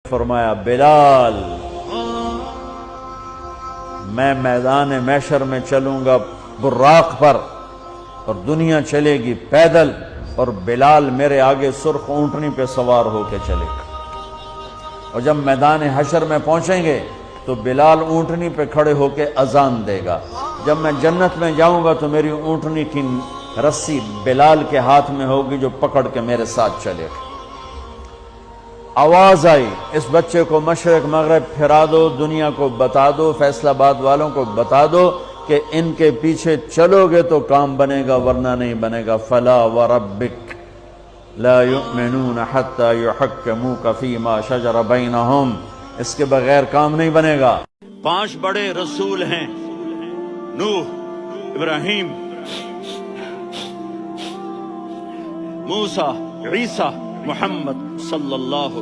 فرمایا بلال میں میدان محشر میں چلوں گا براق پر اور دنیا چلے گی پیدل، اور بلال میرے آگے سرخ اونٹنی پہ سوار ہو کے چلے گا، اور جب میدان حشر میں پہنچیں گے تو بلال اونٹنی پہ کھڑے ہو کے اذان دے گا، جب میں جنت میں جاؤں گا تو میری اونٹنی کی رسی بلال کے ہاتھ میں ہوگی جو پکڑ کے میرے ساتھ چلے گا۔ آواز آئی اس بچے کو مشرق مغرب پھرا دو، دنیا کو بتا دو، فیصل آباد والوں کو بتا دو کہ ان کے پیچھے چلو گے تو کام بنے گا ورنہ نہیں بنے گا۔ فلا وربک لا یؤمنون حتی یحکموک فیما شجر بینہم، اس کے بغیر کام نہیں بنے گا۔ 5 بڑے رسول ہیں، نوح، ابراہیم، موسیٰ، عیسیٰ، محمد صلی اللہ